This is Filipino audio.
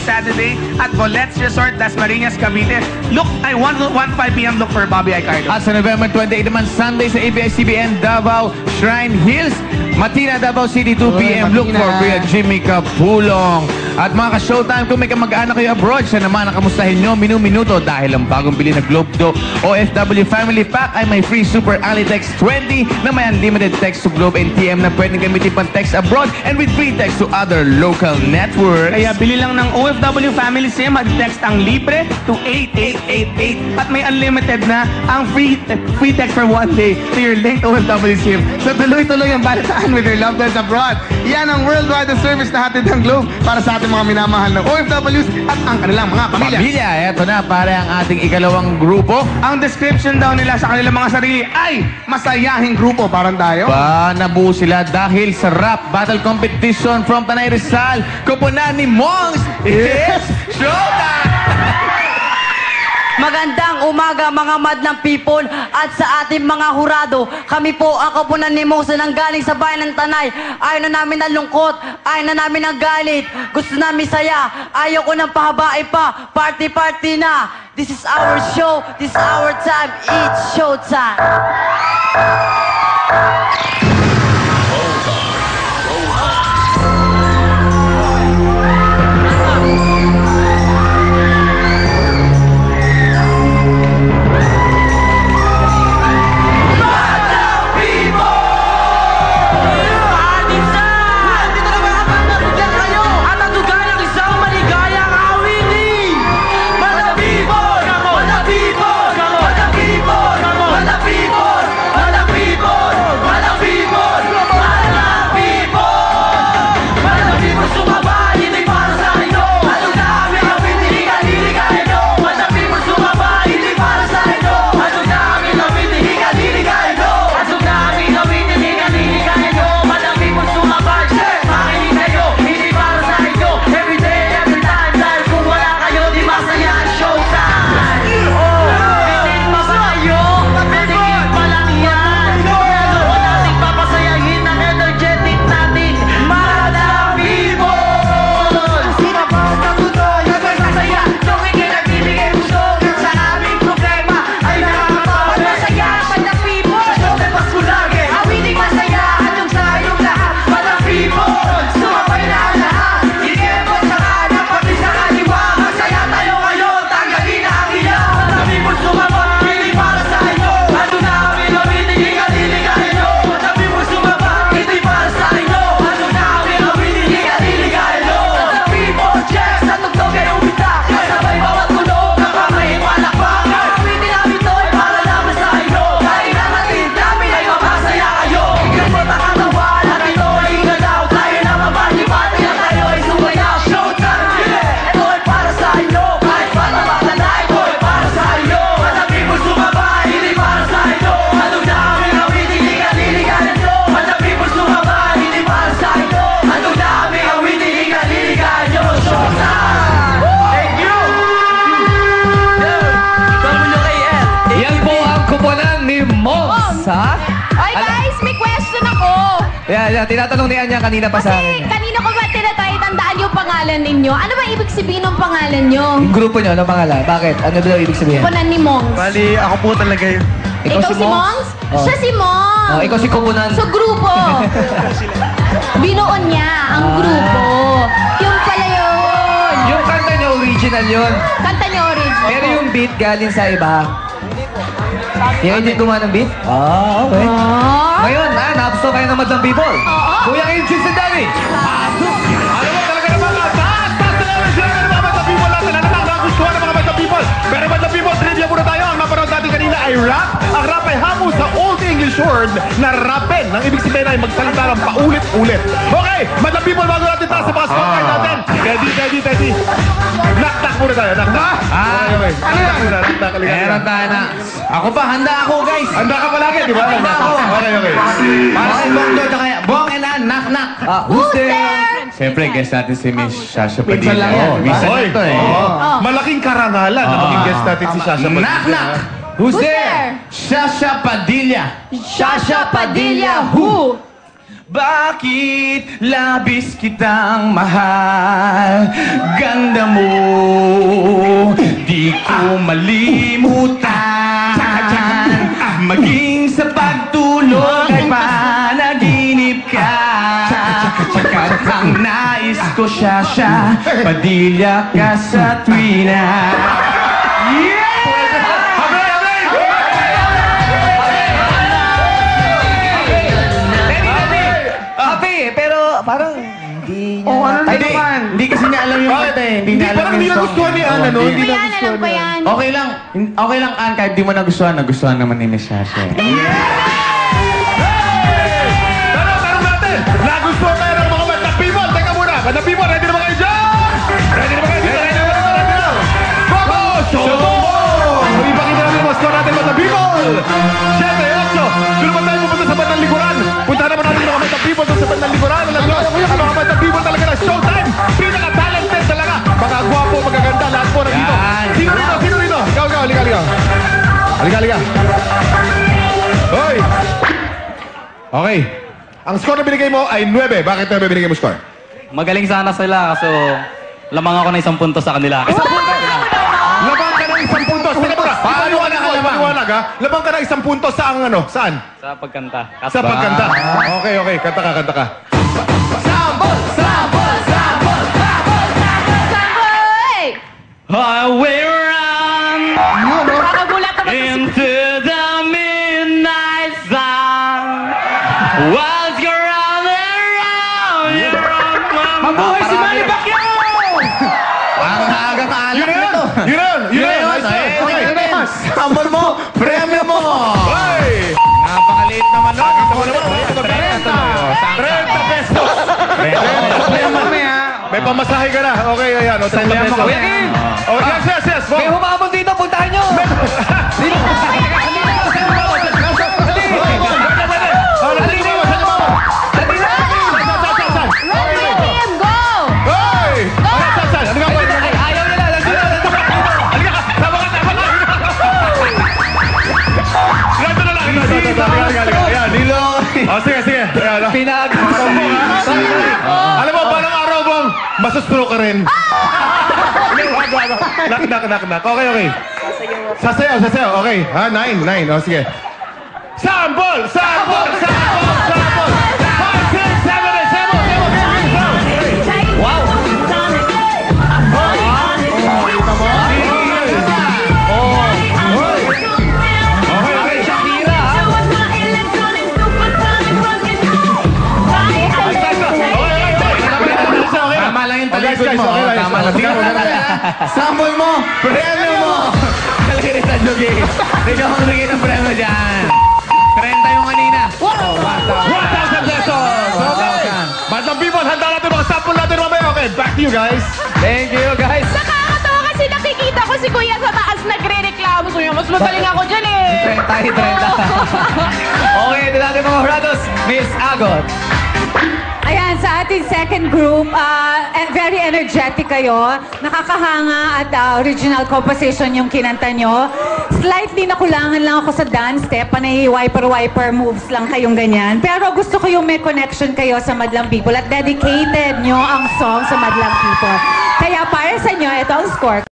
Saturday at Bolet's Resort, Dasmariñas, Cavite. Look, 1 to 5 p.m. look for Bobby Aicardo. At sa November 28 naman, Sunday sa ABS-CBN Davao Shrine Hills, Matina, Davao City, 2 p.m. Look for Kuya Jimmy Capulong. At mga ka-showtime, kung may kamag-anak kayo abroad, siya naman ang kamustahin nyo minu-minuto dahil ang bagong bili na Globe Do OFW Family Pack ay may free Super Ali Text 20 na may unlimited text to Globe and TM na pwedeng gamitin pang text abroad and with free text to other local networks. Kaya bili lang ng OFW Family SIM at text ang libre to 8888 at may unlimited na ang free text for 1 day to your linked OFW SIM. So tuloy-tuloy ang balitaan with your loved ones abroad. Yan ang worldwide service na hatid ng Globe para sa ating mga minamahal na OFWs at ang kanilang mga pamilya. Pamilya, eto na pare ang ating ikalawang grupo. Ang description daw nila sa kanilang mga sarili ay masayahing grupo, parang tayo. Nabuo sila dahil sa rap battle competition from Tanay Rizal. Kupunan ni Mongs, it's showtime! Magandang umaga mga madlang people at sa ating mga hurado. Kami po ang Kupunan ni Mongs na nanggaling sa bayan ng Tanay. Ayaw na namin ng lungkot, ayaw na namin ng galit. Gusto namin saya, ayaw ko ng pahabain pa. Party-party na. This is our show, this is our time, it's showtime. Oy guys, may question ako. Yeah, tinatanong ni Anya kanina pa sa akin. Kasi kanina ko ba tinatry tandaan yung pangalan ninyo? Ano ba ibig sabihin ng pangalan nyo? Yung grupo nyo, ano pangalan? Bakit? Ano ba ibig sabihin? Kupunan ni Mongs. Bali, ako po talaga yun. Ikaw si Mongs? Oh. Siya si Mongs. Oh, ikaw si Kupunan. So, grupo. Binuon niya ang grupo. Yung pala yun. Yung kanta niya, original yun. Kanta niya original. Pero yung beat galing sa iba. Yung hindi gumawa ng beat? Okay. Ngayon, napusto kayo ng Madlang People. Kuya Inchis and Danny. Pasok! Alam mo, talaga naman taas na naman sila ng mga Madlang People natin. Ano na ang gustuhan ng mga Madlang People? Pero Madlang People, trivia muna tayo. Ang napanood natin kanina ay rap. Ang rap ay hamon sa Old English word na rapen. Ang ibig sabihin ay magsalita ng paulit-ulit. Okay, Madlang People, bago natin taas sa mga spotlight natin. Teddy. Knock muna tayo, knock. Okay. Ano yan? Knock. Meron tayo na. Ako pa, handa ako, guys. Handa ka palagi, di ba? Handa ako. Okay. Para si Bong Dodo, kaya Bong and Ann, knock. Who's there? Siyempre, guest natin si Miss Shasha Padilla. Minsan lang yan. Minsan lang to eh. Malaking karangalan na maging guest natin si Shasha Padilla. Knock. Who's there? Shasha Padilla. Shasha Padilla, who? Bakit labis kitang mahal? Ganda mo, di ko malimutan. Maging sa pagtulog ay panaginip ka. Pagkat ang nais ko siya, padilya ka sa tuwina. Happy, pero parang hindi niya... Oh, ano na naman? Hindi kasi niya alam yung kanta eh. Hindi niya alam parang yung hindi song. nagustuhan ni Ann, ano? Hindi Alam ko yan, nagustuhan alam ko niya. yan. Okay lang, Ann, kahit di mo nagustuhan naman ni Miss Sasha. Tanong natin! Nagustuhan tayo ng mga Madlang People! Teka muna! Madlang People, ready na ba kayo dyan? Ready na ba kayo dyan? Ready na! Go! Show mo! Ipakita natin mga score natin, Madlang People! 7-8. Doon naman tayo pupunta sa bandang likuran. Puntahan naman natin mga Madlang People doon sa bandang likuran. Alam nyo, ang mga Madlang People talaga na showtime! Pinaka-talented talaga! Mga gwapo, magaganda, lahat po nandito. Sino rito? Sino rito? Ikaw, halika. Halika. Hoy! Okay. Ang score na binigay mo ay 9. Bakit 9 binigay mo score? Magaling sana sila, kaso lamang ako ng 1 punto sa kanila. Labang ka ng 1 puntos. Teka muna. Paliwanag ha? Labang ka ng 1 puntos sa ang ano? Saan? Sa pagkanta. Sa pagkanta. Okay. Kanta ka. Samboy! Highway run Kakagulat naman kasi. into the midnight sun. While you're round and round, you're on my mind. Mabuhay si Manny Pacquiao! Ang agang alak Yun na nito. yun! Okay. Sambol mo, premyo mo. Hoy! Napakaliit naman nun. Ito mo naman. 30 pesos. May pamasahe ka na. Okay, ayan. 30 pesos. Kuya Kim! Oh, yes. May humabol dito, puntahan nyo. Run, Kim, go! Hoy! Saan? Ano nga ba? Ayaw nila, nandito. Tama ka. Ganito na lang. Ayan. Oh, sige. Ayan. Pinag... Alam mo, paano araw bang masustroke ka rin? Knock. Okay. Sasayaw. Okay. Ha? 9. O, sige. Sambol! 5, 6, 7, 8, 7. Wow! Okay. Shakira, ha? Tama lang yung Okay, talikod guys. mo. Okay, Tama lang. Sambol mo, premyo mo. Kalagay sa Jogi. Ikaw ang bigay ng premyo dyan. 30 yung kanina. 1,000 pesos! Okay. Madlang People, handa natin mga sample natin mamaya. Okay, back to you guys. Thank you, guys. Nakakatawa kasi nakikita ko si Kuya sa taas nagre-reklamo. Kuya, mas magaling ako dyan eh. 30. Okay, ito natin mga Horados. Miss Agot. Ayan, sa ating second group, very energetic kayo. Nakakahanga at original composition yung kinanta nyo. Slightly nakulangan lang ako sa dance step. Panay wiper moves lang kayong ganyan. Pero gusto ko yung may connection kayo sa Madlang People at dedicated nyo ang song sa Madlang People. Kaya para sa inyo, ito ang score.